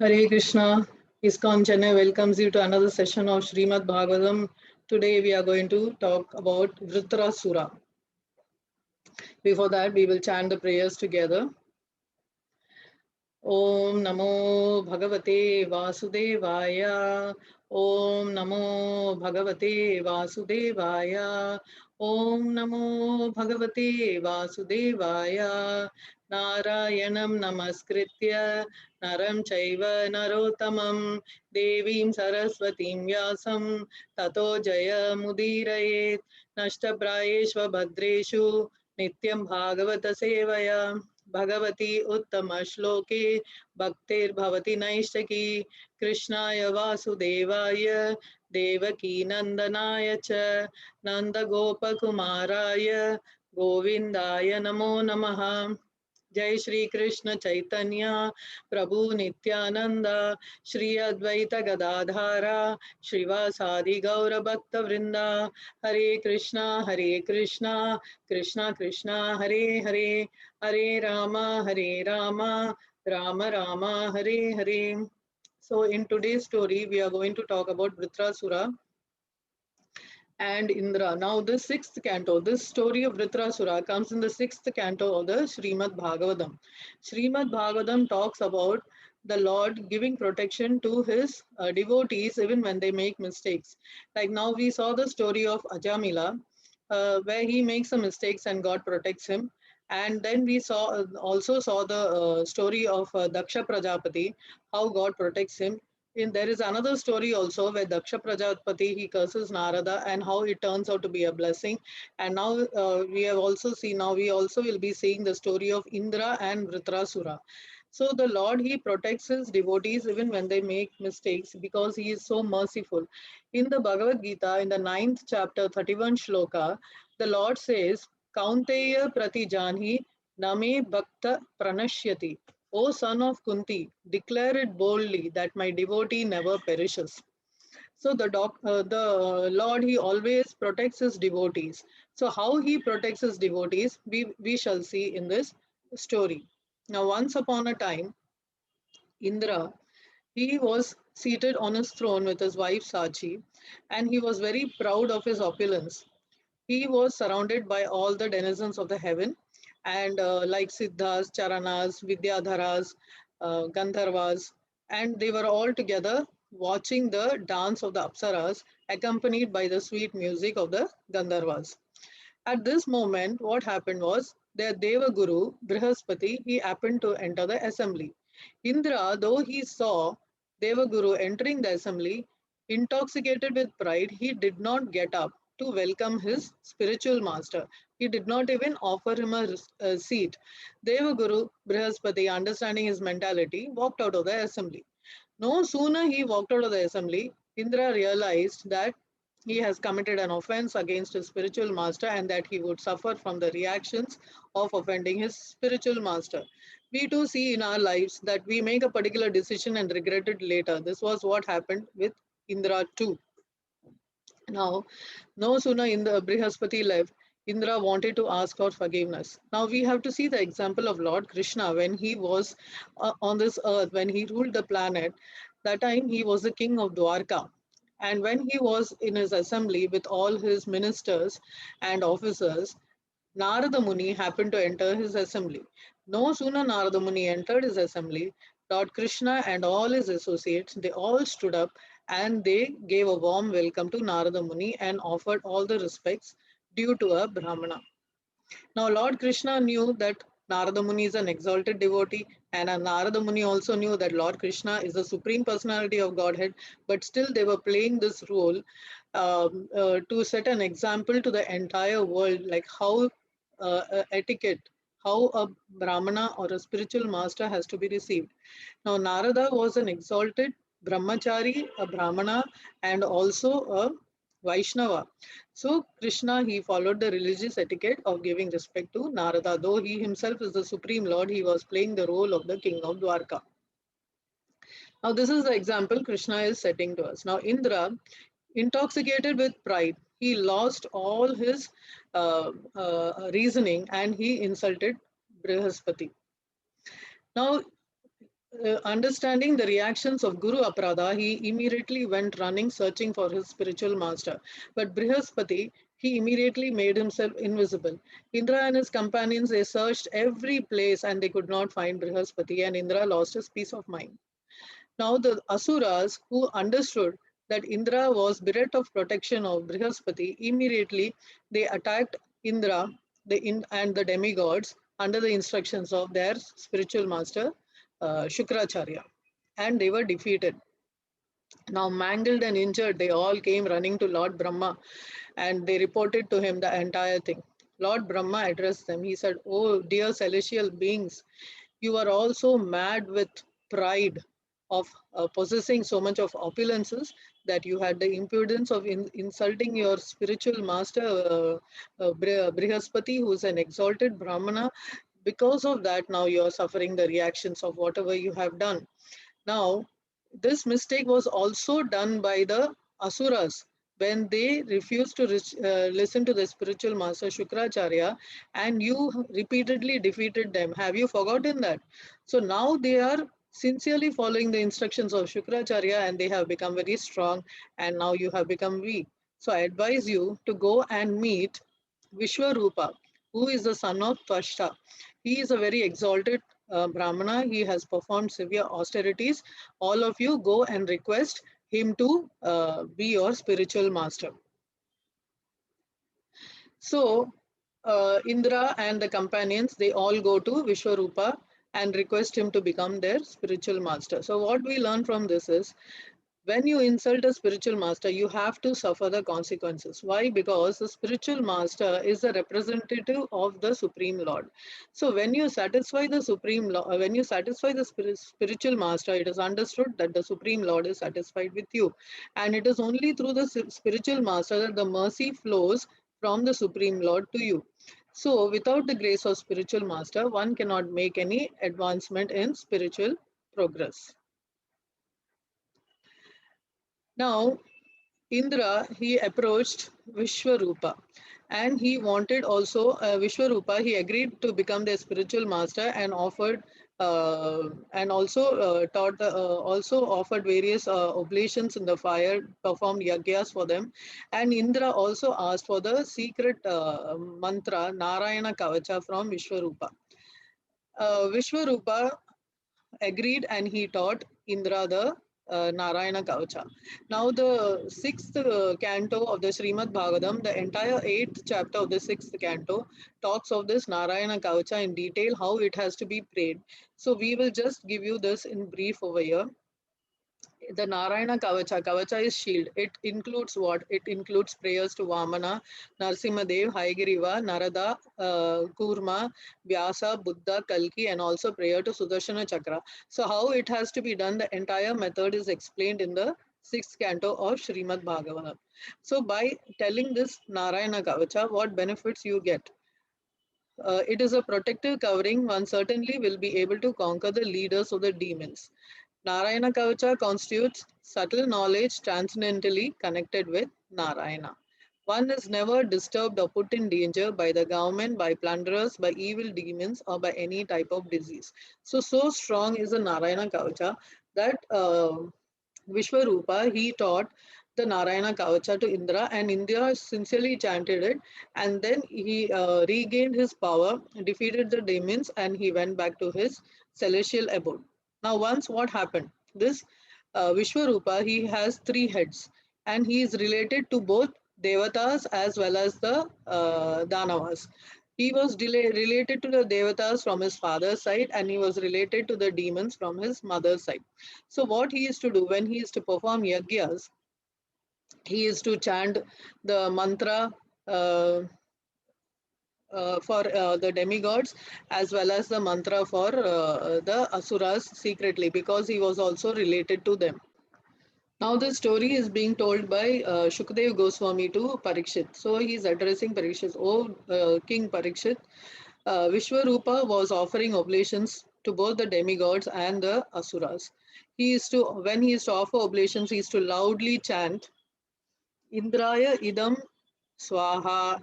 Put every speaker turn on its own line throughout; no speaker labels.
Hare Krishna, ISKCON Chennai welcomes you to another session of Srimad Bhagavatam. Today we are going to talk about Vritrasura. Before that, we will chant the prayers together. Om Namo Bhagavate Vasudevaya. Om Namo Bhagavate Vasudevaya. Om Namo Bhagavate Vasudevaya. Narayanam Namaskritya Naram Chaiva Narotamam Devim Saraswatim Vyasam Tato Jaya Mudirayet Nashtaprayeshva Bhadreshu Nityam Bhagavata Sevaya Bhagwati उत्तम श्लोके भक्तिर्भवति नैष्टकी कृष्णाय वासुदेवाय देवकी नंदनाय च नंदगोपकुमाराय गोविंदाय नमो नमः। जय श्री कृष्ण चैतन्य प्रभु नित्यानंद श्री अद्वैत गदाधारा श्रीवासादि गौर भक्त वृंदा हरे Krishna Krishna Krishna Hare Hare Hare Ram Ram Ram Hare Hare. So in today's story we are going to talk about Vritrasura and Indra. Now, the sixth canto, this story of Vritrasura comes in the sixth canto of the Srimad Bhagavatam. Srimad Bhagavatam talks about the Lord giving protection to his devotees even when they make mistakes. Like now, we saw the story of Ajamila, where he makes some mistakes and God protects him. And then we also saw the story of Daksha Prajapati, how God protects him. There is another story also where Daksha Prajapati he curses Narada and how it turns out to be a blessing. And now we also will be seeing the story of Indra and Vritrasura. So the Lord he protects his devotees even when they make mistakes because he is so merciful. In the Bhagavad Gita, in the ninth chapter, 31 shloka, the Lord says, Kaunteya Pratijanhi Name Bhakta Pranashyati. O son of Kunti, declare it boldly that my devotee never perishes. So the Lord, he always protects his devotees. So how he protects his devotees, we shall see in this story. Now, once upon a time, Indra, he was seated on his throne with his wife Sachi, and he was very proud of his opulence. He was surrounded by all the denizens of the heaven, and like Siddhas, Charanas, Vidyadharas, Gandharvas, and they were all together watching the dance of the Apsaras, accompanied by the sweet music of the Gandharvas. At this moment, what happened was their Deva Guru, Brihaspati, he happened to enter the assembly. Indra, though he saw Deva Guru entering the assembly, intoxicated with pride, he did not get up to welcome his spiritual master. He did not even offer him a seat. Deva Guru, Brihaspati, understanding his mentality, walked out of the assembly. No sooner he walked out of the assembly, Indra realized that he has committed an offense against his spiritual master and that he would suffer from the reactions of offending his spiritual master. We too see in our lives that we make a particular decision and regret it later. This was what happened with Indra too. Now, no sooner Indra Brihaspati left, Indra wanted to ask for forgiveness. Now we have to see the example of Lord Krishna when he was on this earth, when he ruled the planet. That time he was the king of Dwarka. And when he was in his assembly with all his ministers and officers, Narada Muni happened to enter his assembly. No sooner Narada Muni entered his assembly, Lord Krishna and all his associates, they all stood up and they gave a warm welcome to Narada Muni and offered all the respects due to a Brahmana. Now, Lord Krishna knew that Narada Muni is an exalted devotee, and Narada Muni also knew that Lord Krishna is the supreme personality of Godhead, but still they were playing this role to set an example to the entire world, like how etiquette, how a Brahmana or a spiritual master has to be received. Now, Narada was an exalted brahmachari, a Brahmana, and also a Vaishnava. So, Krishna, he followed the religious etiquette of giving respect to Narada. Though he himself is the supreme lord, he was playing the role of the king of Dwarka. Now, this is the example Krishna is setting to us. Now, Indra, intoxicated with pride, he lost all his reasoning and he insulted Brihaspati. Now, Understanding the reactions of Guru Aparadha, he immediately went running searching for his spiritual master. But Brihaspati, he immediately made himself invisible. Indra and his companions, they searched every place and they could not find Brihaspati, and Indra lost his peace of mind. Now the Asuras, who understood that Indra was bereft of protection of Brihaspati, immediately they attacked Indra and the demigods under the instructions of their spiritual master Shukracharya, and they were defeated. Now, mangled and injured, they all came running to Lord Brahma and they reported to him the entire thing. Lord Brahma addressed them. He said, "Oh, dear celestial beings, you are also mad with pride of possessing so much of opulences that you had the impudence of insulting your spiritual master Brihaspati, who is an exalted Brahmana. Because of that, now you are suffering the reactions of whatever you have done. Now, this mistake was also done by the Asuras when they refused to listen to the spiritual master Shukracharya, and you repeatedly defeated them. Have you forgotten that? So now they are sincerely following the instructions of Shukracharya and they have become very strong, and now you have become weak. So I advise you to go and meet Vishwarupa, who is the son of Twashta. He is a very exalted Brahmana. He has performed severe austerities. All of you go and request him to be your spiritual master. So, Indra and the companions, they all go to Vishwarupa and request him to become their spiritual master. So, what we learn from this is when you insult a spiritual master, you have to suffer the consequences. Why? Because the spiritual master is a representative of the Supreme Lord. So when you satisfy the Supreme Lord, when you satisfy the spiritual master, it is understood that the Supreme Lord is satisfied with you. And it is only through the spiritual master that the mercy flows from the Supreme Lord to you. So without the grace of spiritual master, one cannot make any advancement in spiritual progress. Now, Indra, he approached Vishwarupa and he wanted also Vishwarupa, he agreed to become their spiritual master and offered and also also offered various oblations in the fire, performed yagyas for them. And Indra also asked for the secret mantra Narayana Kavacha from Vishwarupa. Vishwarupa agreed and he taught Indra the Narayana Kavacha. Now, the sixth canto of the Srimad Bhagavatam, the entire eighth chapter of the sixth canto, talks of this Narayana Kavacha in detail, how it has to be prayed. So, we will just give you this in brief over here. The Narayana Kavacha, Kavacha is shield. It includes what? It includes prayers to Vamana, Narsimhadev, Haigiriva, Narada, Kurma, Vyasa, Buddha, Kalki, and also prayer to Sudarshana Chakra. So how it has to be done, the entire method is explained in the sixth canto of Srimad Bhagavatam. So by telling this Narayana Kavacha, what benefits you get? It is a protective covering. One certainly will be able to conquer the leaders of the demons. Narayana Kavacha constitutes subtle knowledge transcendentally connected with Narayana. One is never disturbed or put in danger by the government, by plunderers, by evil demons, or by any type of disease. So strong is the Narayana Kavacha that Vishwarupa, he taught the Narayana Kavacha to Indra, and Indra sincerely chanted it. And then he regained his power, defeated the demons, and he went back to his celestial abode. Now, once what happened? This Vishwarupa, he has three heads, and he is related to both Devatas as well as the Danavas. He was related to the Devatas from his father's side, and he was related to the demons from his mother's side. So, what he used to do when he used to perform yagyas, he used to chant the mantra for the demigods as well as the mantra for the asuras secretly, because he was also related to them. Now the story is being told by Shukdev Goswami to Parikshit. So he is addressing Parikshit. Oh, King Parikshit, Vishwarupa was offering oblations to both the demigods and the asuras. He used to, when he used to offer oblations, he used to loudly chant Indraya idam swaha,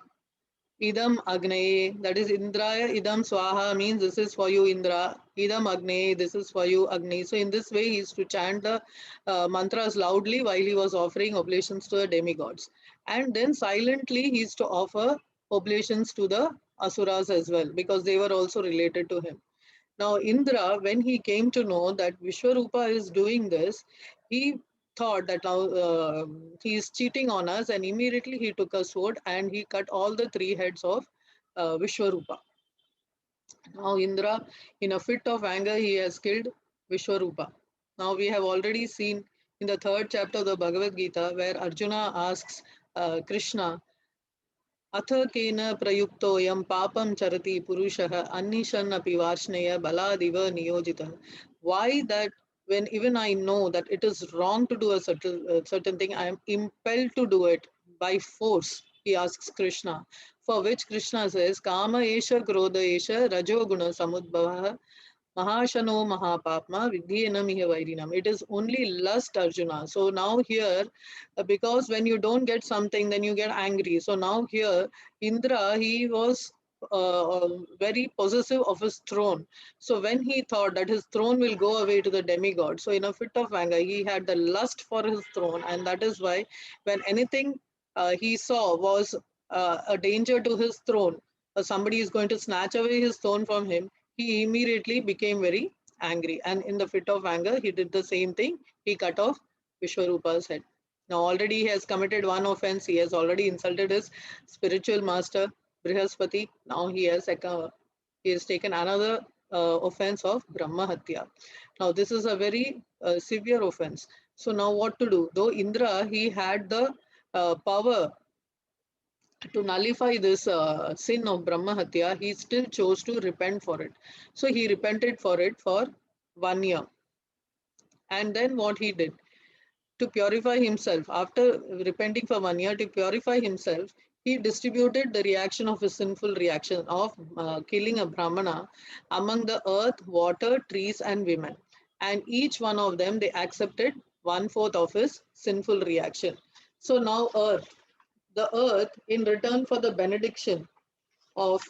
Idam Agnaye, that is Indraya Idam Swaha means this is for you Indra. Idam Agnaye, this is for you Agni. So in this way he is to chant the mantras loudly while he was offering oblations to the demigods. And then silently he is to offer oblations to the asuras as well because they were also related to him. Now, Indra, when he came to know that Vishwarupa is doing this, he thought that now he is cheating on us, and immediately he took a sword and he cut all the three heads of Vishwarupa. Now, Indra, in a fit of anger, he has killed Vishwarupa. Now, we have already seen in the third chapter of the Bhagavad Gita where Arjuna asks Krishna, अथ केन प्रयुक्तोऽयं पापं चरति पुरुषः अन्निशन् अपि Varshney बलादिव नियोजितः. Why that when even I know that it is wrong to do a certain thing, I am impelled to do it by force, he asks Krishna. For which Krishna says, Kama esha krodha esha rajo guna samudbhavah Mahashano Mahapapma Vidhyena Mihavairinam. It is only lust, Arjuna. So now here, because when you don't get something, then you get angry. So now here, Indra, he was very possessive of his throne. So when he thought that his throne will go away to the demigod, so in a fit of anger, he had the lust for his throne, and that is why when anything he saw was a danger to his throne, somebody is going to snatch away his throne from him, he immediately became very angry. And in the fit of anger, he did the same thing. He cut off Vishwarupa's head. Now, already he has committed one offense. He has already insulted his spiritual master, Brihaspati. Now he has taken another offense of Brahma Hatya. Now, this is a very severe offense. So, now what to do? Though Indra, he had the power to nullify this sin of Brahma Hatya, he still chose to repent for it. So he repented for it for 1 year. And then what he did to purify himself, after repenting for 1 year, to purify himself, he distributed the reaction of his sinful reaction of killing a Brahmana among the earth, water, trees, and women. And each one of them, they accepted 1/4 of his sinful reaction. So now the earth, in return for the benediction of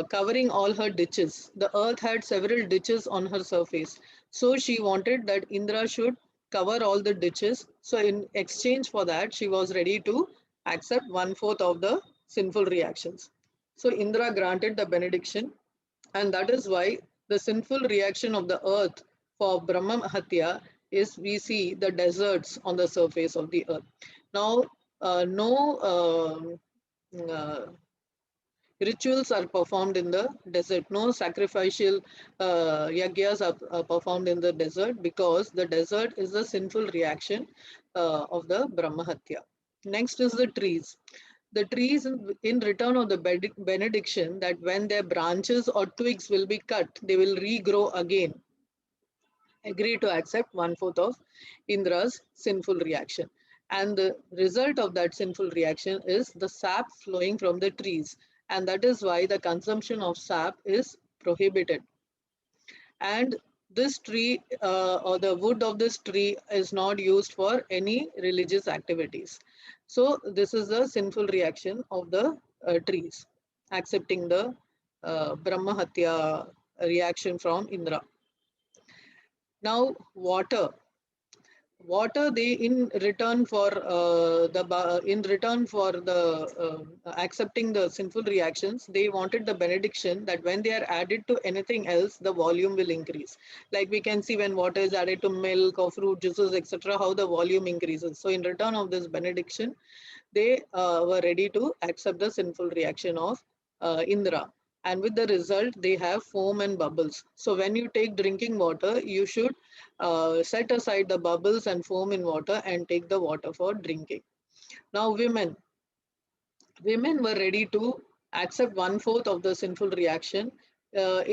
covering all her ditches. The earth had several ditches on her surface. So she wanted that Indra should cover all the ditches. So, in exchange for that, she was ready to accept 1/4 of the sinful reactions. So, Indra granted the benediction, and that is why the sinful reaction of the earth for Brahma Hatya is we see the deserts on the surface of the earth. Now, no rituals are performed in the desert. No sacrificial yagyas are performed in the desert because the desert is the sinful reaction of the Brahmahatya. Next is the trees. The trees, in return of the benediction, that when their branches or twigs will be cut, they will regrow again, agree to accept 1/4 of Indra's sinful reaction. And the result of that sinful reaction is the sap flowing from the trees. And that is why the consumption of sap is prohibited. And this tree or the wood of this tree is not used for any religious activities. So, this is the sinful reaction of the trees, accepting the Brahmahatya reaction from Indra. Now, water they in return for in return for the accepting the sinful reactions, they wanted the benediction that when they are added to anything else, the volume will increase. Like we can see when water is added to milk or fruit juices, etc., how the volume increases. So in return of this benediction, they were ready to accept the sinful reaction of Indra. And with the result, they have foam and bubbles. So when you take drinking water, you should set aside the bubbles and foam in water and take the water for drinking. Now, women were ready to accept 1/4 of the sinful reaction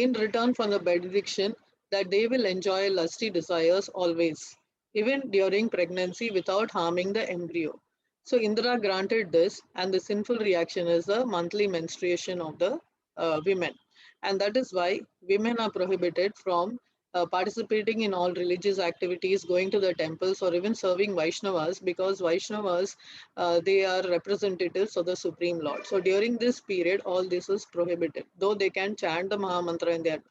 in return for the benediction that they will enjoy lusty desires always, even during pregnancy without harming the embryo. So Indra granted this, and the sinful reaction is the monthly menstruation of the women. And that is why women are prohibited from participating in all religious activities, going to the temples, or even serving Vaishnavas, because Vaishnavas, they are representatives of the Supreme Lord. So during this period, all this is prohibited. Though they can chant the Maha Mantra in their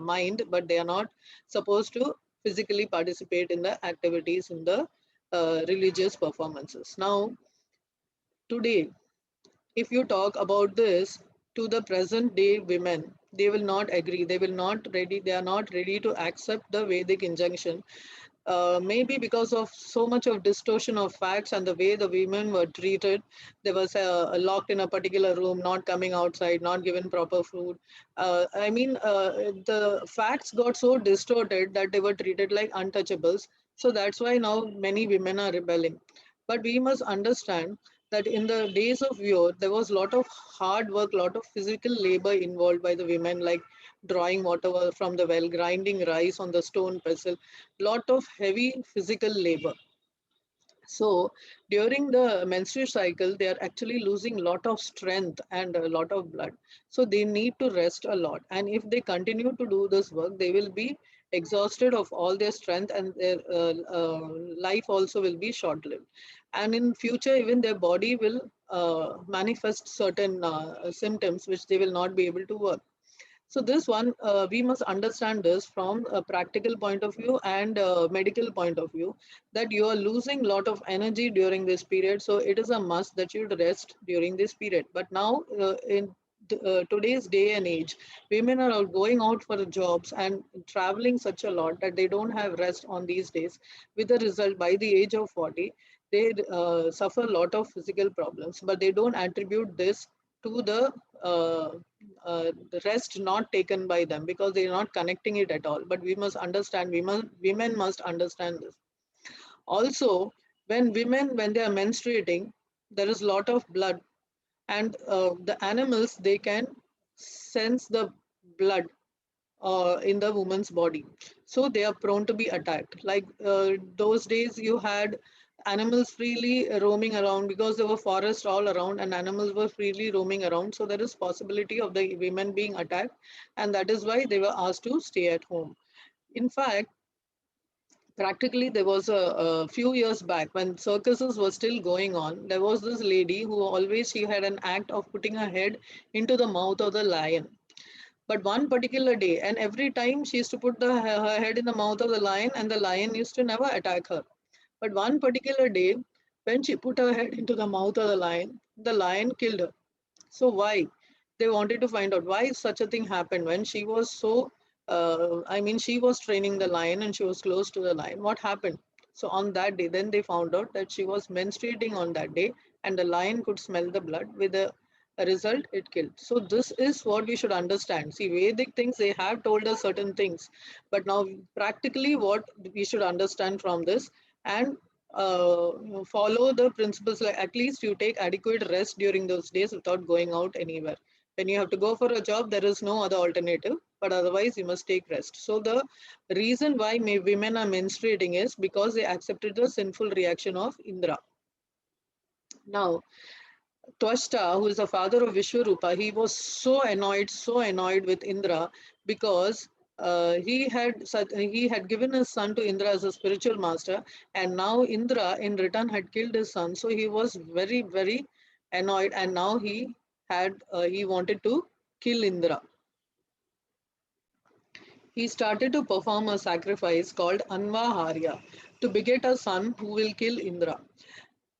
mind, but they are not supposed to physically participate in the activities in the religious performances. Now, today, if you talk about this to the present day women, they will not agree. They are not ready to accept the Vedic injunction. Maybe because of so much of distortion of facts and the way the women were treated. They was locked in a particular room, not coming outside, not given proper food. The facts got so distorted that they were treated like untouchables. So that's why now many women are rebelling. But we must understand that in the days of yore, there was a lot of hard work, lot of physical labor involved by the women, like drawing water from the well, grinding rice on the stone pestle, lot of heavy physical labor. So during the menstrual cycle, they are actually losing lot of strength and a lot of blood. So they need to rest a lot. And if they continue to do this work, they will be exhausted of all their strength, and their life also will be short-lived. And in future, even their body will manifest certain symptoms which they will not be able to work. So this one, we must understand this from a practical point of view and a medical point of view, that you are losing lot of energy during this period. So it is a must that you rest during this period. But now in today's day and age, women are all going out for the jobs and traveling such a lot that they don't have rest on these days. With the result, by the age of 40, they suffer a lot of physical problems, but they don't attribute this to the rest not taken by them, because they are not connecting it at all. But we must understand, women must understand this. Also, when they are menstruating, there is a lot of blood, and the animals, they can sense the blood in the woman's body, so they are prone to be attacked. Like those days, you had animals freely roaming around, because there were forests all around and animals were freely roaming around. So there is possibility of the women being attacked, and that is why they were asked to stay at home. In fact, practically, there was a few years back when circuses were still going on, there was this lady who always, she had an act of putting her head into the mouth of the lion. But one particular day, and every time she used to put her head in the mouth of the lion, and the lion used to never attack her. But one particular day, when she put her head into the mouth of the lion killed her. So why? They wanted to find out why such a thing happened when she was so, she was training the lion and she was close to the lion. What happened? So on that day, then they found out that she was menstruating on that day, and the lion could smell the blood. With a result, it killed. So this is what we should understand. See, Vedic things, they have told us certain things, but now practically what we should understand from this, and follow the principles, like at least you take adequate rest during those days without going out anywhere. When you have to go for a job, there is no other alternative, but otherwise you must take rest. So the reason why women are menstruating is because they accepted the sinful reaction of Indra. Now, Twashta, who is the father of Vishwarupa, he was so annoyed with Indra, because he had given his son to Indra as a spiritual master, and now Indra in return had killed his son. So he was very annoyed, and now he wanted to kill Indra. He started to perform a sacrifice called Anvaharya to beget a son who will kill Indra,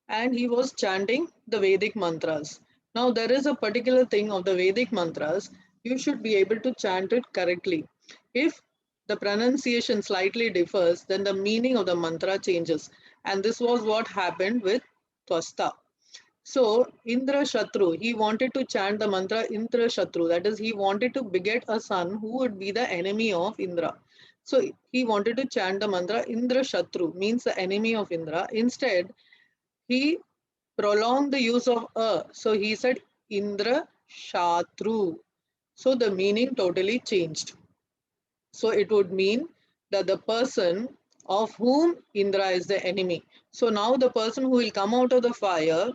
and he was chanting the Vedic mantras. Now, there is a particular thing of the Vedic mantras, you should be able to chant it correctly. If the pronunciation slightly differs, then the meaning of the mantra changes. And this was what happened with Twasta. So, Indra Shatru, he wanted to chant the mantra Indra Shatru, that is, he wanted to beget a son who would be the enemy of Indra. So, he wanted to chant the mantra Indra Shatru, means the enemy of Indra. Instead, he prolonged the use of a. So he said Indra Shatru. So the meaning totally changed. So it would mean that the person of whom Indra is the enemy. So now the person who will come out of the fire,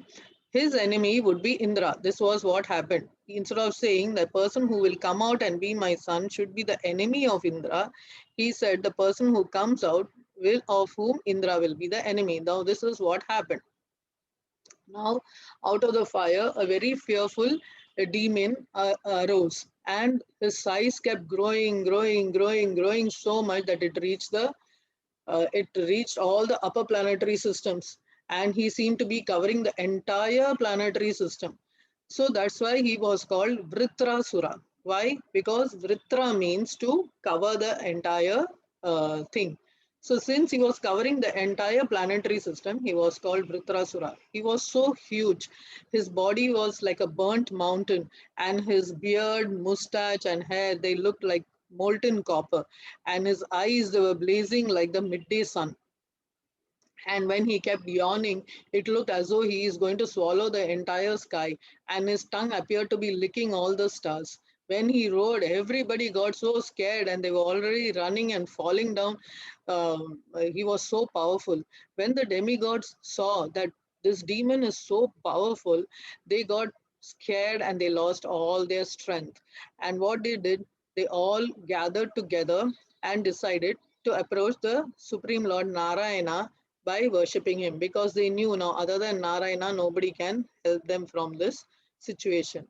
his enemy would be Indra. This was what happened. instead of saying the person who will come out and be my son should be the enemy of Indra, he said the person who comes out will of whom Indra will be the enemy. Now this is what happened. Now, out of the fire, a very fearful demon arose, and his size kept growing so much that it reached all the upper planetary systems, and he seemed to be covering the entire planetary system. So that's why he was called Vritrasura. Why? Because Vritra means to cover the entire thing. So since he was covering the entire planetary system, he was called Vritrasura. He was so huge. His body was like a burnt mountain, and his beard, mustache, and hair, they looked like molten copper. And his eyes, they were blazing like the midday sun. And when he kept yawning, it looked as though he is going to swallow the entire sky, and his tongue appeared to be licking all the stars. When he roared, everybody got so scared and they were already running and falling down. He was so powerful. When the demigods saw that this demon is so powerful, they got scared and they lost all their strength. And what they did, they all gathered together and decided to approach the Supreme Lord Narayana by worshipping him, because they knew now other than Narayana nobody can help them from this situation.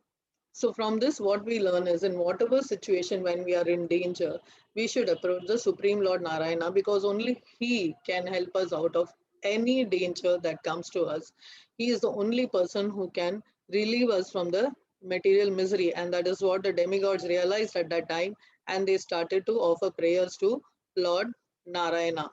So from this what we learn is, in whatever situation when we are in danger, we should approach the Supreme Lord Narayana, because only he can help us out of any danger that comes to us. He is the only person who can relieve us from the material misery, and that is what the demigods realized at that time, and they started to offer prayers to Lord Narayana.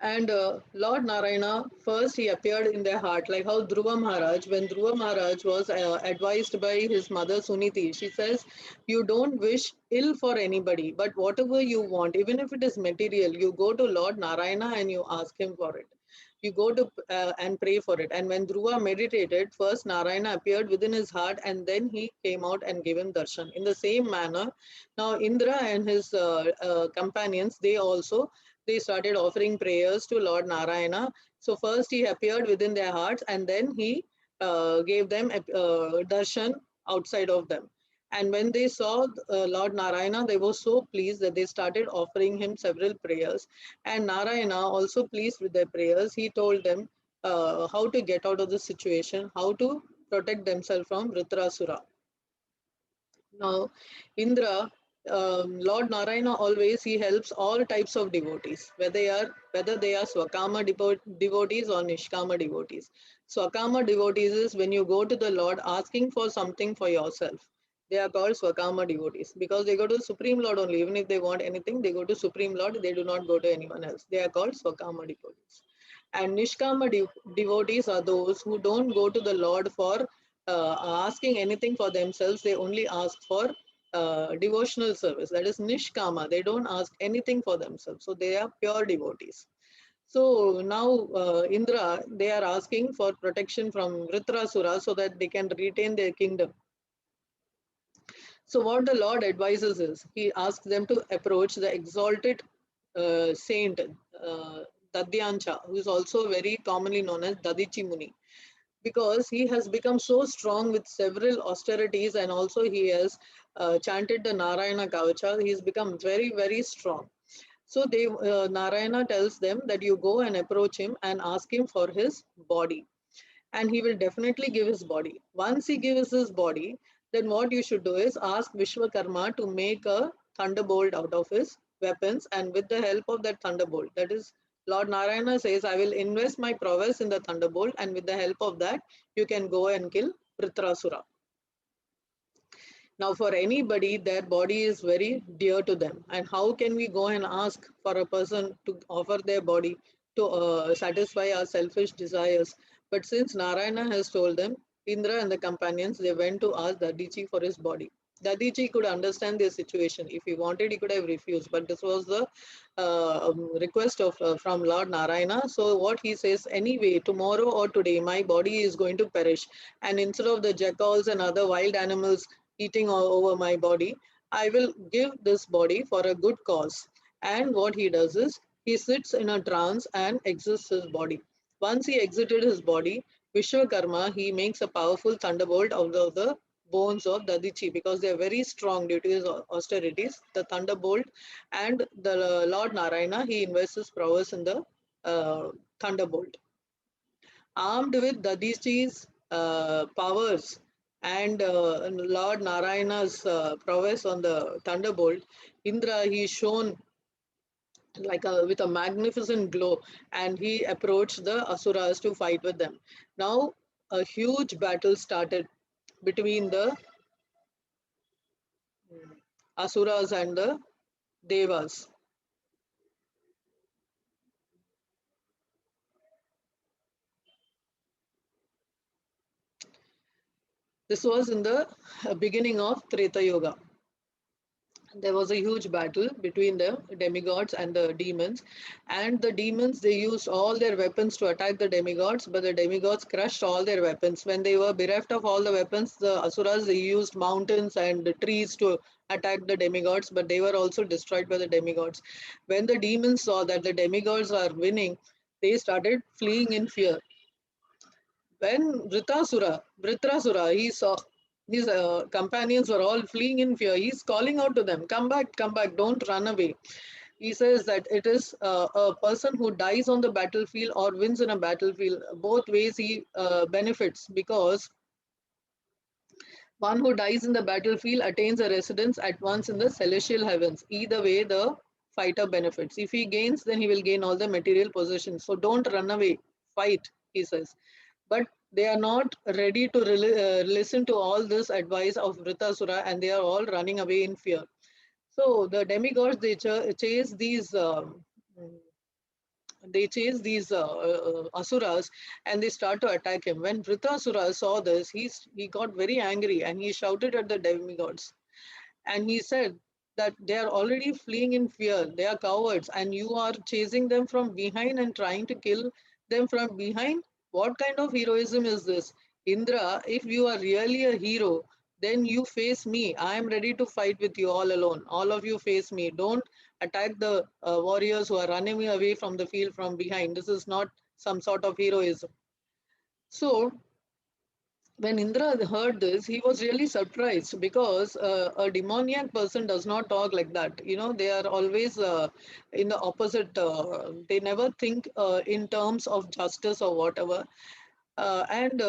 And Lord Narayana, first he appeared in their heart, like how Dhruva Maharaj, when Dhruva Maharaj was advised by his mother Suniti, she says, you don't wish ill for anybody, but whatever you want, even if it is material, you go to Lord Narayana and you ask him for it. You go to and pray for it. And when Dhruva meditated, first Narayana appeared within his heart, and then he came out and gave him darshan. In the same manner, now Indra and his companions, they started offering prayers to Lord Narayana. So first he appeared within their hearts, and then he gave them darshan outside of them. And when they saw Lord Narayana, they were so pleased that they started offering him several prayers. And Narayana, also pleased with their prayers, he told them how to get out of the situation, how to protect themselves from Vritrasura. Now, Indra, Lord Narayana always he helps all types of devotees, whether they are Swakama devotees or Nishkama devotees. Swakama devotees is when you go to the Lord asking for something for yourself. They are called Swakama devotees because they go to the Supreme Lord only. Even if they want anything, they go to Supreme Lord. They do not go to anyone else. They are called Swakama devotees. And Nishkama devotees are those who don't go to the Lord for asking anything for themselves. They only ask for devotional service. That is Nishkama. They don't ask anything for themselves. So they are pure devotees. So now Indra, they are asking for protection from Vritrasura so that they can retain their kingdom. So what the Lord advises is, he asks them to approach the exalted saint Dadyancha, who is also very commonly known as Dadichi Muni, because he has become so strong with several austerities, and also he has chanted the Narayana Kavacha. He has become very strong. So Narayana tells them that you go and approach him and ask him for his body, and he will definitely give his body. Once he gives his body, then what you should do is ask Vishwakarma to make a thunderbolt out of his weapons, and with the help of that thunderbolt, that is, Lord Narayana says, I will invest my prowess in the thunderbolt, and with the help of that, you can go and kill Vritrasura. Now, for anybody, their body is very dear to them. And how can we go and ask for a person to offer their body to satisfy our selfish desires? But since Narayana has told them, Indra and the companions, they went to ask Dadichi for his body. Dadichi could understand their situation. If he wanted, he could have refused. But this was the request of from Lord Narayana. So what he says, anyway, tomorrow or today, my body is going to perish. And instead of the jackals and other wild animals eating all over my body, I will give this body for a good cause. And what he does is, he sits in a trance and exits his body. Once he exited his body, Vishwakarma, he makes a powerful thunderbolt out of the bones of Dadichi because they are very strong due to his austerities. The thunderbolt, and the Lord Narayana, he invests his prowess in the thunderbolt. Armed with Dadichi's powers and Lord Narayana's prowess on the thunderbolt, Indra, he is shown like with a magnificent glow, and he approached the asuras to fight with them. Now a huge battle started between the asuras and the devas. This was in the beginning of Treta Yoga. There was a huge battle between the demigods and the demons, and the demons, they used all their weapons to attack the demigods, but the demigods crushed all their weapons. When they were bereft of all the weapons, the asuras, they used mountains and trees to attack the demigods, but they were also destroyed by the demigods. When the demons saw that the demigods are winning, they started fleeing in fear. When Vritrasura, he saw his companions were all fleeing in fear. He's calling out to them, come back, don't run away." He says that it is a person who dies on the battlefield or wins in a battlefield. Both ways he benefits, because one who dies in the battlefield attains a residence at once in the celestial heavens. Either way, the fighter benefits. If he gains, then he will gain all the material possessions. So don't run away, fight, he says. But they are not ready to listen to all this advice of Vritasura, and they are all running away in fear. So the demigods, they chase these asuras, and they start to attack him. When Vritasura saw this, he got very angry and he shouted at the demigods, and he said that they are already fleeing in fear, they are cowards, and you are chasing them from behind and trying to kill them from behind. What kind of heroism is this? Indra, if you are really a hero, then you face me. I am ready to fight with you all alone. All of you face me. Don't attack the warriors who are running away from the field from behind. This is not some sort of heroism. So when Indra heard this, he was really surprised, because a demoniac person does not talk like that. They are always in the opposite. They never think in terms of justice or whatever. And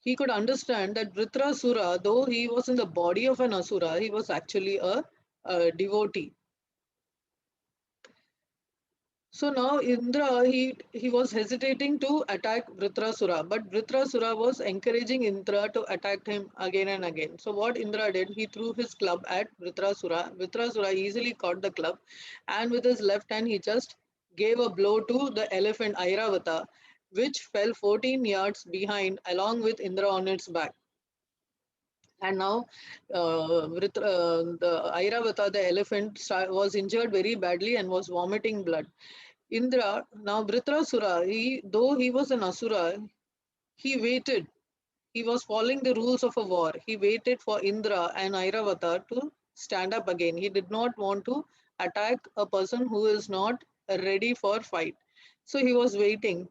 he could understand that Vritrasura, though he was in the body of an asura, he was actually a devotee. So now Indra, he was hesitating to attack Vritrasura, but Vritrasura was encouraging Indra to attack him again and again. So what Indra did, he threw his club at Vritrasura. Vritrasura easily caught the club, and with his left hand he just gave a blow to the elephant Airavata, which fell 14 yards behind along with Indra on its back. And now the Airavata, the elephant, was injured very badly and was vomiting blood. Indra, now Vritrasura, though he was an Asura, he waited. He was following the rules of a war. He waited for Indra and Airavata to stand up again. He did not want to attack a person who is not ready for fight. So he was waiting.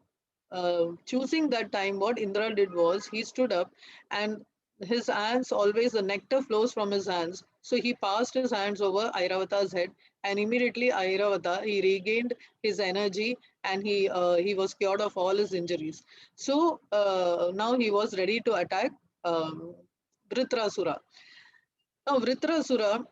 Choosing that time, what Indra did was he stood up, and his hands, always the nectar flows from his hands. So he passed his hands over Airavata's head, and immediately Airavata, he regained his energy, and he was cured of all his injuries. So now he was ready to attack um, Vritrasura. Now Vritrasura,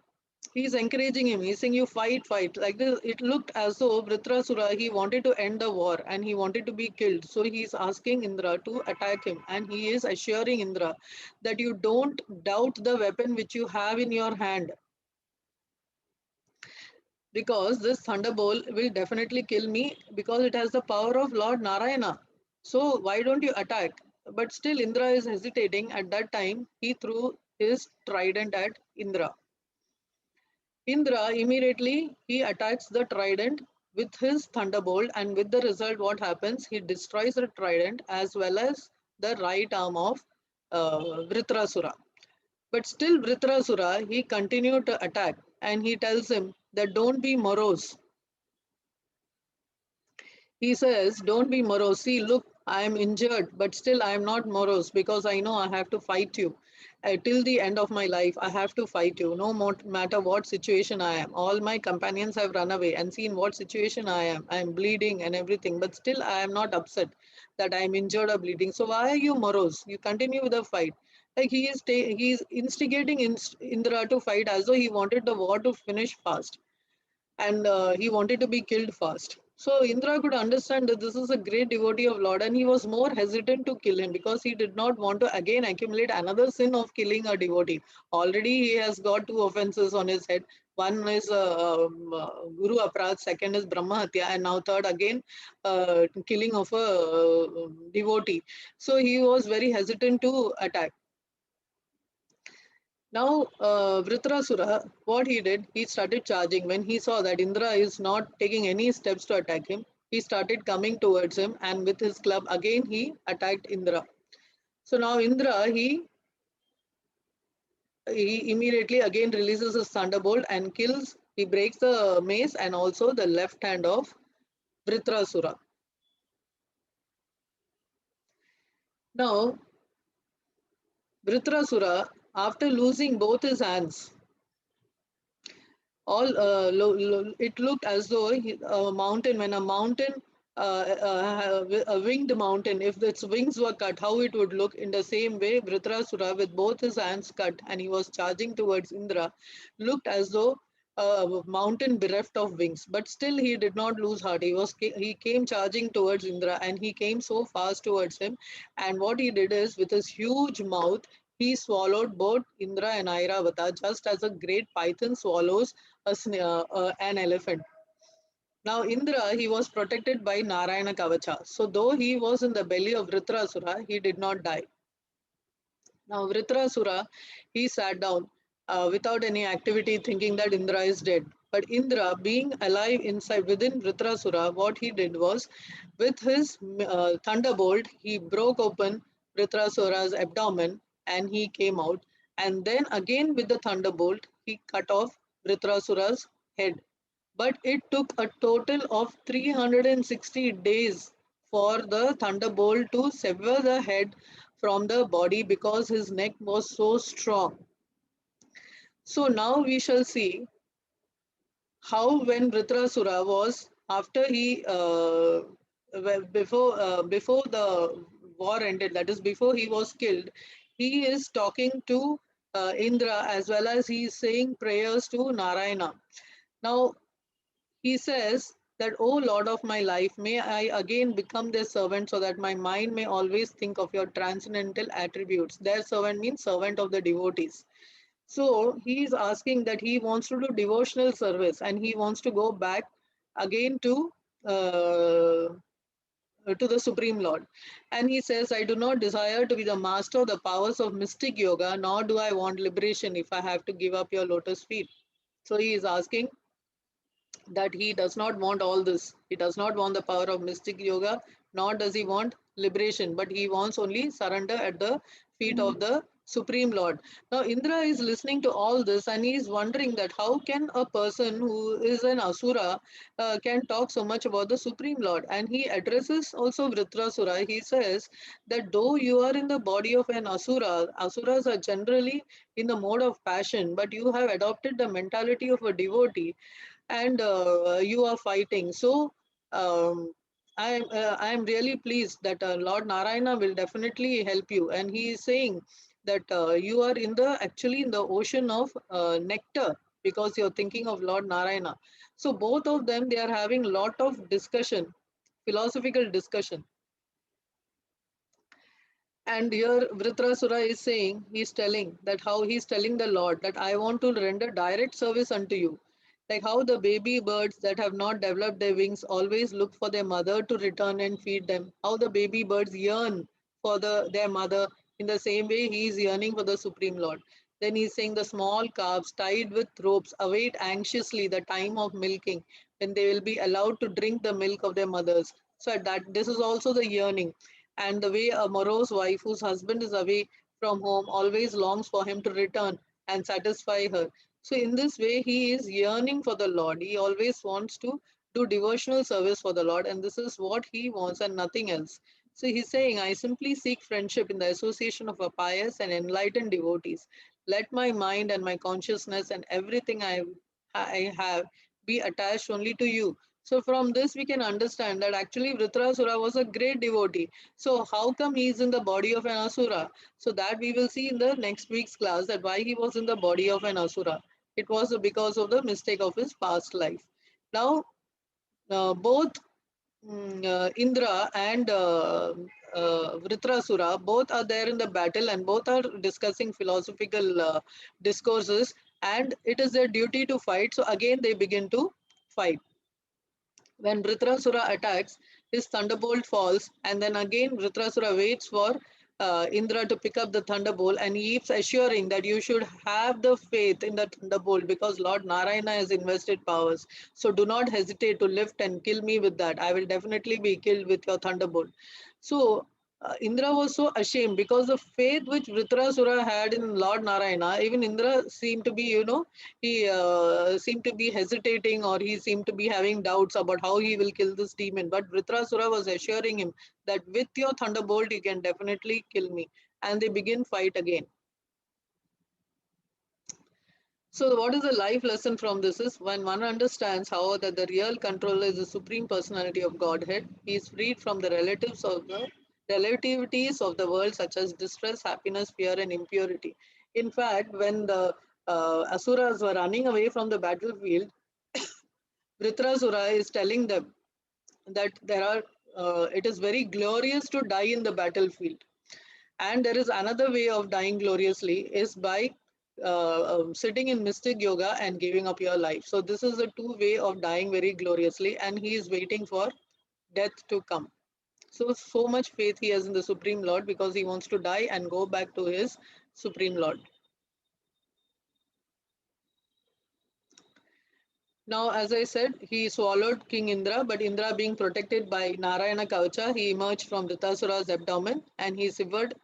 he's encouraging him. He's saying, "You fight, fight." Like this, it looked as though Vritrasura, he wanted to end the war and he wanted to be killed. So he's asking Indra to attack him, and he is assuring Indra that you don't doubt the weapon which you have in your hand, because this thunderbolt will definitely kill me, because it has the power of Lord Narayana. So why don't you attack? But still Indra is hesitating. At that time, he threw his trident at Indra. Indra immediately he attacks the trident with his thunderbolt, and with the result, what happens? He destroys the trident as well as the right arm of Vritrasura. But still, Vritrasura, he continued to attack, and he tells him that don't be morose. He says, "Don't be morose. See, look, I am injured, but still I am not morose because I know I have to fight you. Till the end of my life, I have to fight you, no matter what situation I am. All my companions have run away and seen what situation I am. I am bleeding and everything, but still I am not upset that I am injured or bleeding. So why are you morose? You continue with the fight. Like he is instigating Indra to fight as though he wanted the war to finish fast, and he wanted to be killed fast. So Indra could understand that this is a great devotee of Lord, and he was more hesitant to kill him because he did not want to again accumulate another sin of killing a devotee. Already he has got two offenses on his head. One is Guru Aparadh, second is Brahma Hatya, and now third again killing of a devotee. So he was very hesitant to attack. Now, Vritrasura, what he did, he started charging. When he saw that Indra is not taking any steps to attack him, he started coming towards him, and with his club again he attacked Indra. So now Indra, he immediately again releases his thunderbolt and kills. He breaks the mace and also the left hand of Vritrasura. Now, Vritrasura, after losing both his hands, all it looked as though a mountain, when a mountain a winged mountain, if its wings were cut, how it would look. In the same way, Vritrasura, with both his hands cut and he was charging towards Indra, looked as though a mountain bereft of wings, but still he did not lose heart. He came charging towards Indra, and he came so fast towards him, and what he did is, with his huge mouth, he swallowed both Indra and Airavata, just as a great python swallows an elephant. Now Indra, he was protected by Narayana Kavacha. So though he was in the belly of Vritrasura, he did not die. Now Vritrasura, he sat down without any activity, thinking that Indra is dead. But Indra, being alive inside within Vritrasura, what he did was, with his thunderbolt, he broke open Vritrasura's abdomen and he came out. And then again with the thunderbolt, he cut off Vritrasura's head. But it took a total of 360 days for the thunderbolt to sever the head from the body because his neck was so strong. So now we shall see how, when Vritrasura was, after he before the war ended, that is before he was killed, he is talking to Indra, as well as he is saying prayers to Narayana. Now he says that, O Lord of my life, may I again become their servant so that my mind may always think of your transcendental attributes. Their servant means servant of the devotees. So he is asking that he wants to do devotional service and he wants to go back again uh, to the Supreme Lord. And he says, I do not desire to be the master of the powers of mystic yoga, nor do I want liberation if I have to give up your lotus feet. So he is asking that he does not want all this. He does not want the power of mystic yoga, nor does he want liberation, but he wants only surrender at the feet of the Supreme Lord. Now, Indra is listening to all this and he is wondering that how can a person who is an Asura can talk so much about the Supreme Lord. And he addresses also Vritrasura. He says that though you are in the body of an Asura, Asuras are generally in the mode of passion, but you have adopted the mentality of a devotee and you are fighting. So I am really pleased that Lord Narayana will definitely help you. And he is saying that you are in the actually in the ocean of nectar because you're thinking of Lord Narayana. So both of them, they are having lot of discussion, philosophical discussion. And here Vritrasura is saying, he's telling that how he's telling the Lord that I want to render direct service unto you. Like how the baby birds that have not developed their wings always look for their mother to return and feed them. How the baby birds yearn for their mother. In the same way, he is yearning for the Supreme Lord. Then he's saying the small calves tied with ropes await anxiously the time of milking, when they will be allowed to drink the milk of their mothers. So that this is also the yearning, and the way a morose wife whose husband is away from home always longs for him to return and satisfy her. So, in this way, he is yearning for the Lord. He always wants to do devotional service for the Lord, and this is what he wants and nothing else. So he's saying, I simply seek friendship in the association of a pious and enlightened devotees. Let my mind and my consciousness and everything I have be attached only to you. So from this we can understand that actually Vritrasura was a great devotee. So how come he is in the body of an asura? So that we will see in the next week's class, that why he was in the body of an asura. It was because of the mistake of his past life. Now both Indra and Vritrasura, both are there in the battle and both are discussing philosophical discourses, and it is their duty to fight. So again they begin to fight. When Vritrasura attacks, his thunderbolt falls, and then again Vritrasura waits for Indra to pick up the thunderbolt, and he keeps assuring that you should have the faith in the thunderbolt because Lord Narayana has invested powers. So do not hesitate to lift and kill me with that. I will definitely be killed with your thunderbolt. So Indra was so ashamed because the faith which Vritrasura had in Lord Narayana, even Indra seemed to be, he seemed to be hesitating, or he seemed to be having doubts about how he will kill this demon. But Vritrasura was assuring him that with your thunderbolt you can definitely kill me. And they begin fight again. So what is the life lesson from this is, when one understands how that the real controller is the supreme personality of Godhead, he is freed from the relativities of the world, such as distress, happiness, fear, and impurity. In fact, when the asuras were running away from the battlefield, Vritrasura is telling them that it is very glorious to die in the battlefield, and there is another way of dying gloriously is by sitting in mystic yoga and giving up your life. So this is a two way of dying very gloriously, and he is waiting for death to come. So much faith he has in the Supreme Lord because he wants to die and go back to his Supreme Lord. Now, as I said, he swallowed King Indra, but Indra, being protected by Narayana Kavacha, he emerged from Vritrasura's abdomen and he severed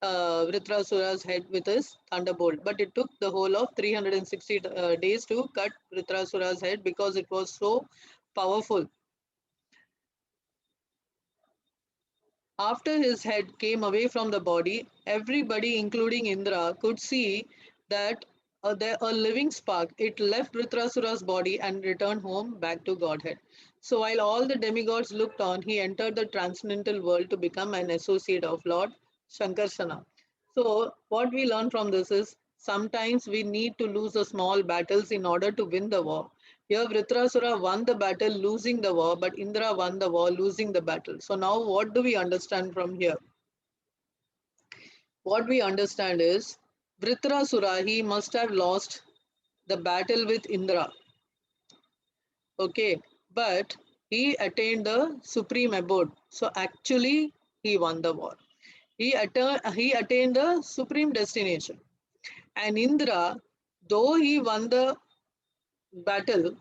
Vritrasura's head with his thunderbolt. But it took the whole of 360 days to cut Vritrasura's head because it was so powerful. After his head came away from the body, everybody, including Indra, could see that a living spark. It left Vritrasura's body and returned home back to Godhead. So while all the demigods looked on, he entered the transcendental world to become an associate of Lord Shankarsana. So what we learn from this is, sometimes we need to lose the small battles in order to win the war. Here, Vritrasura won the battle losing the war, but Indra won the war losing the battle. So now what do we understand from here? What we understand is, Vritrasura, he must have lost the battle with Indra. Okay, but he attained the supreme abode. So actually, he won the war. He attained the supreme destination. And Indra, though he won the battle,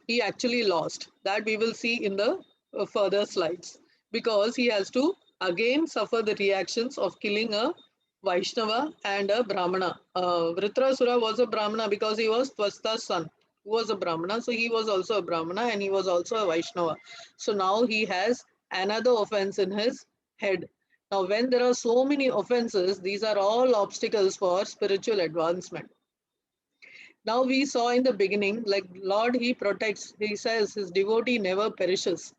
he actually lost. That we will see in the further slides, because he has to again suffer the reactions of killing a Vaishnava and a Brahmana. Vritrasura was a Brahmana because he was Twasta's son, who was a Brahmana. So he was also a Brahmana and he was also a Vaishnava. So now he has another offense in his head. Now, when there are so many offenses, these are all obstacles for spiritual advancement. Now we saw in the beginning, like Lord, he protects, he says his devotee never perishes.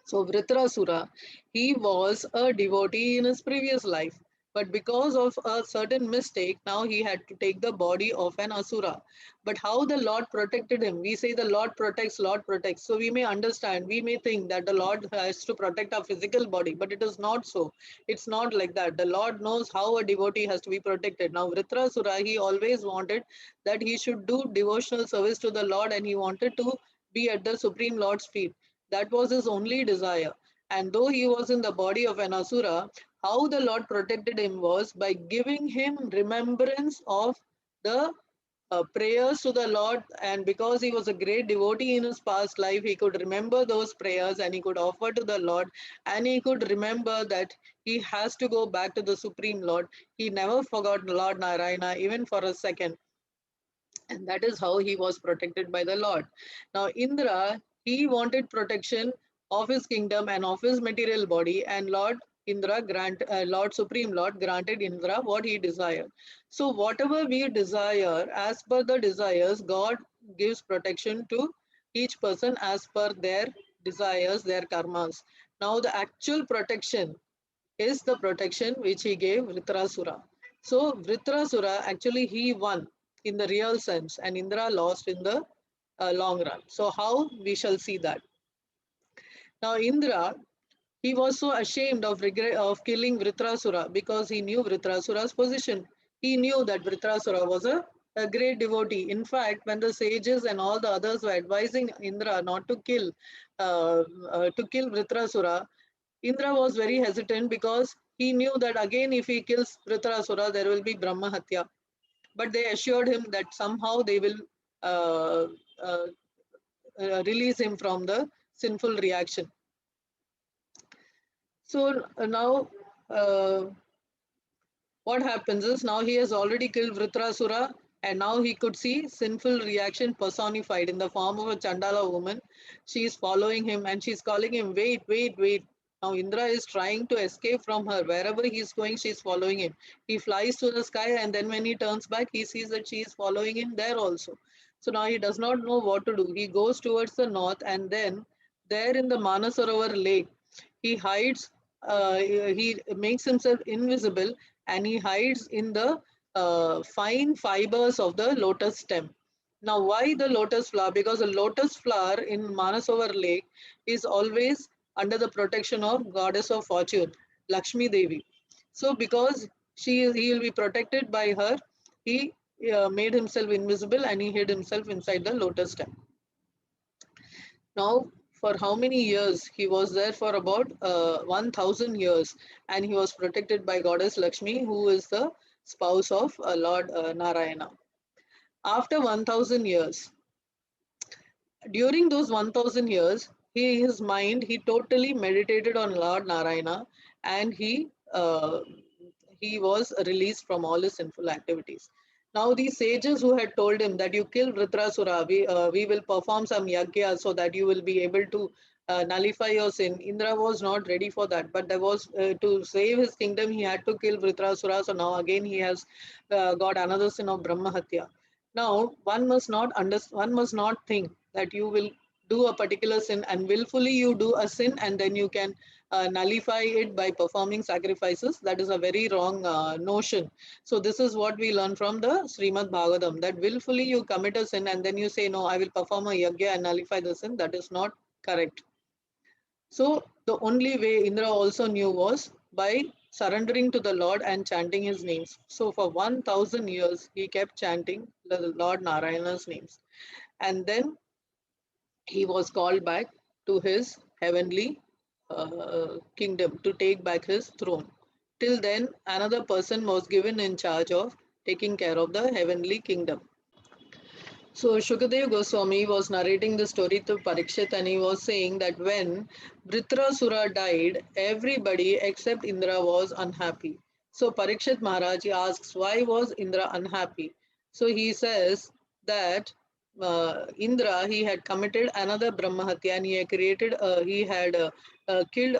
So Vritrasura, he was a devotee in his previous life, but because of a certain mistake, now he had to take the body of an asura. But how the Lord protected him? We say the Lord protects, Lord protects. So we may understand, we may think that the Lord has to protect our physical body, but it is not so. It's not like that. The Lord knows how a devotee has to be protected. Now Vritrasura, he always wanted that he should do devotional service to the Lord, and he wanted to be at the Supreme Lord's feet. That was his only desire. And though he was in the body of an asura, how the Lord protected him was by giving him remembrance of the prayers to the Lord. And because he was a great devotee in his past life, he could remember those prayers and he could offer to the Lord. And he could remember that he has to go back to the Supreme Lord. He never forgot Lord Narayana even for a second. And that is how he was protected by the Lord. Now, Indra, he wanted protection of his kingdom and of his material body, and Lord Supreme Lord granted Indra what he desired. So whatever we desire, as per the desires, God gives protection to each person as per their desires, their karmas. Now the actual protection is the protection which he gave Vritrasura. So Vritrasura actually he won in the real sense, and Indra lost in the long run. So how we shall see that. Now Indra, he was so ashamed of regret of killing Vritrasura because he knew Vritrasura's position. He knew that Vritrasura was a great devotee. In fact, when the sages and all the others were advising Indra not to kill Vritrasura, Indra was very hesitant because he knew that again if he kills Vritrasura, there will be Brahma Hatya. But they assured him that somehow they will uh, uh, release him from the sinful reaction. So now uh, what happens is now he has already killed Vritrasura, and now he could see sinful reaction personified in the form of a Chandala woman. She is following him and she's calling him, wait, wait, wait. Now Indra is trying to escape from her. Wherever he is going, she is following him. He flies to the sky, and then when he turns back, he sees that she is following him there also. So now he does not know what to do. He goes towards the north, and then there in the Manasarovar lake, he hides, he makes himself invisible, and he hides in the fine fibers of the lotus stem. Now, why the lotus flower? Because the lotus flower in Manasovar lake is always under the protection of goddess of fortune, Lakshmi Devi. So, because he will be protected by her, he made himself invisible and he hid himself inside the lotus stem. Now, for how many years? He was there for about 1000 years, and he was protected by goddess Lakshmi, who is the spouse of Lord Narayana. After 1000 years, during those 1000 years, his mind, he totally meditated on Lord Narayana, and he was released from all his sinful activities. Now, these sages who had told him that you kill Vritrasura, we will perform some yagya so that you will be able to nullify your sin. Indra was not ready for that, but there was to save his kingdom, he had to kill Vritrasura. So now again, he has got another sin of Brahmahatya. Now, one must not think that you will do a particular sin and willfully you do a sin and then you can nullify it by performing sacrifices. That is a very wrong notion. So this is what we learn from the Srimad Bhagavatam, that willfully you commit a sin and then you say, no, I will perform a yagya and nullify the sin. That is not correct. So the only way Indra also knew was by surrendering to the Lord and chanting his names. So for 1000 years, he kept chanting the Lord Narayana's names. And then he was called back to his heavenly kingdom to take back his throne. Till then, another person was given in charge of taking care of the heavenly kingdom. So Shukadev Goswami was narrating the story to Parikshit, and he was saying that when Vritrasura died, everybody except Indra was unhappy. So Parikshit Maharaj asks, why was Indra unhappy? So he says that Indra, he had committed another Brahmahatya, and he had killed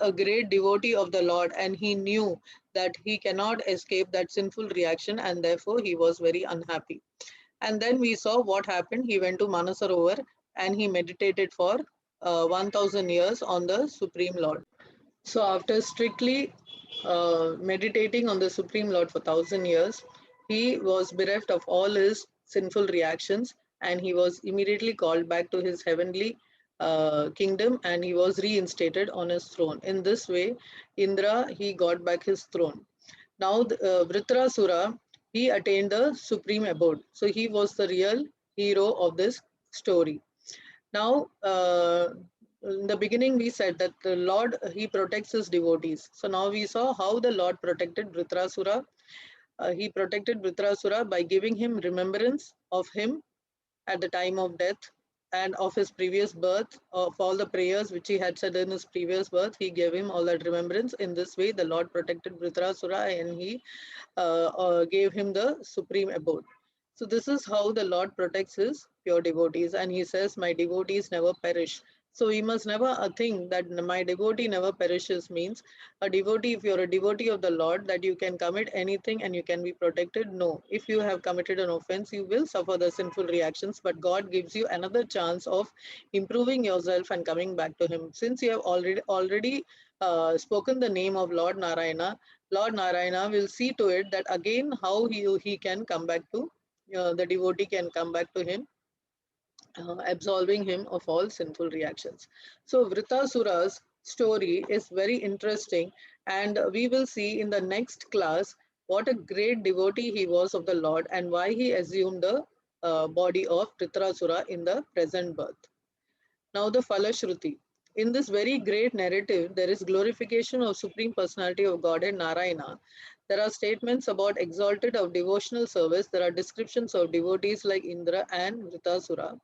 a great devotee of the Lord, and he knew that he cannot escape that sinful reaction, and therefore he was very unhappy. And then we saw what happened. He went to Manasarovar and he meditated for 1000 years on the Supreme Lord. So, after strictly meditating on the Supreme Lord for 1000 years, he was bereft of all his sinful reactions, and he was immediately called back to his heavenly kingdom, and he was reinstated on his throne. In this way, Indra, he got back his throne. Now, Vritrasura, he attained the supreme abode. So, he was the real hero of this story. Now, in the beginning, we said that the Lord, he protects his devotees. So, now we saw how the Lord protected Vritrasura. He protected Vritrasura by giving him remembrance of him at the time of death and of his previous birth, of all the prayers which he had said in his previous birth. He gave him all that remembrance. In this way, the Lord protected Vritrasura, and he gave him the supreme abode. So this is how the Lord protects his pure devotees, and he says, my devotees never perish. So we must never think that my devotee never perishes means a devotee, if you're a devotee of the Lord, that you can commit anything and you can be protected. No, if you have committed an offense, you will suffer the sinful reactions, but God gives you another chance of improving yourself and coming back to Him. Since you have already spoken the name of Lord Narayana will see to it that again how he can come back to the devotee can come back to Him, absolving him of all sinful reactions. So, Vritasura's story is very interesting, and we will see in the next class what a great devotee he was of the Lord and why he assumed the body of Vritrasura in the present birth. Now, the Falashruti. In this very great narrative, there is glorification of Supreme Personality of Godhead Narayana. There are statements about exalted of devotional service. There are descriptions of devotees like Indra and Vritasura.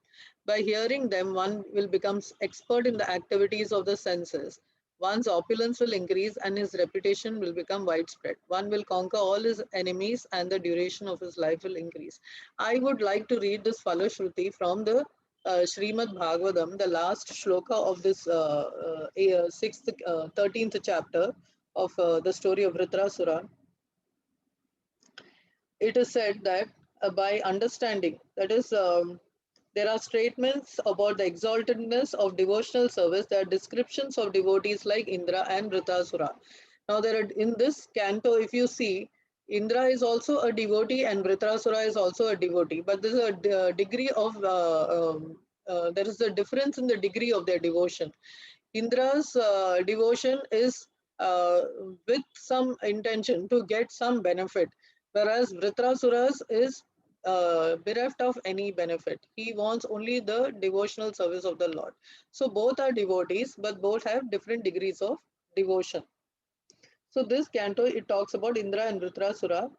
By hearing them, one will become expert in the activities of the senses. One's opulence will increase and his reputation will become widespread. One will conquer all his enemies and the duration of his life will increase. I would like to read this Falashruti from the Srimad Bhagavatam, the last shloka of this sixth, 13th chapter of the story of Vritrasura. It is said that by understanding, that is, there are statements about the exaltedness of devotional service. There are descriptions of devotees like Indra and Vritrasura. Now, there are in this canto, if you see, Indra is also a devotee and Vritrasura is also a devotee, but there is a degree of there is a difference in the degree of their devotion. Indra's devotion is uh, with some intention to get some benefit, whereas Vritrasura's is bereft of any benefit. He wants only the devotional service of the Lord. So both are devotees, but both have different degrees of devotion. So this canto it talks about Indra and Vritrasura,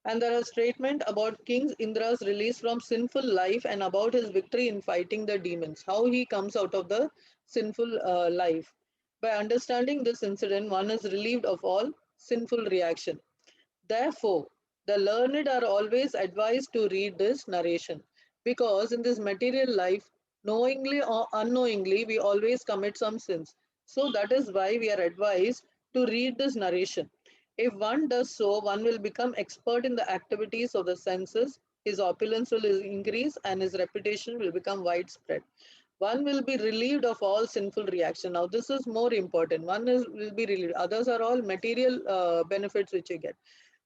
and there are statement about King Indra's release from sinful life and about his victory in fighting the demons. How he comes out of the sinful life. By understanding this incident, one is relieved of all sinful reaction. Therefore, the learned are always advised to read this narration because in this material life, knowingly or unknowingly, we always commit some sins. So, that is why we are advised to read this narration. If one does so, one will become expert in the activities of the senses, his opulence will increase, and his reputation will become widespread. One will be relieved of all sinful reaction. Now, this is more important. Will be relieved. Others are all material benefits which you get.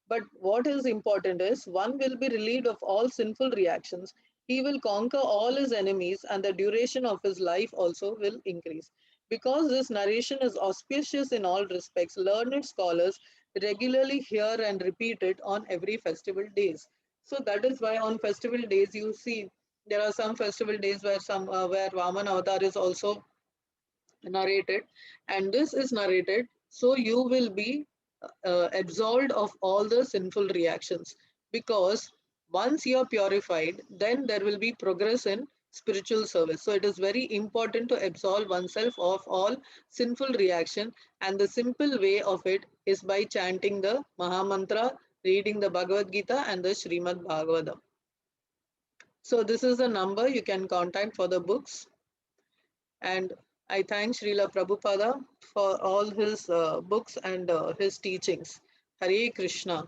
But what is important is one will be relieved of all sinful reactions. He will conquer all his enemies, and the duration of his life also will increase. Because this narration is auspicious in all respects, learned scholars regularly hear and repeat it on every festival days. So that is why on festival days you see there are some festival days where where Vaman Avatar is also narrated, and this is narrated so you will be absolved of all the sinful reactions, because once you are purified then there will be progress in spiritual service. So it is very important to absolve oneself of all sinful reaction, and the simple way of it is by chanting the Mahamantra, reading the Bhagavad Gita and the Srimad Bhagavatam. So this is the number you can contact for the books. And I thank Srila Prabhupada for all his books and his teachings. Hare Krishna.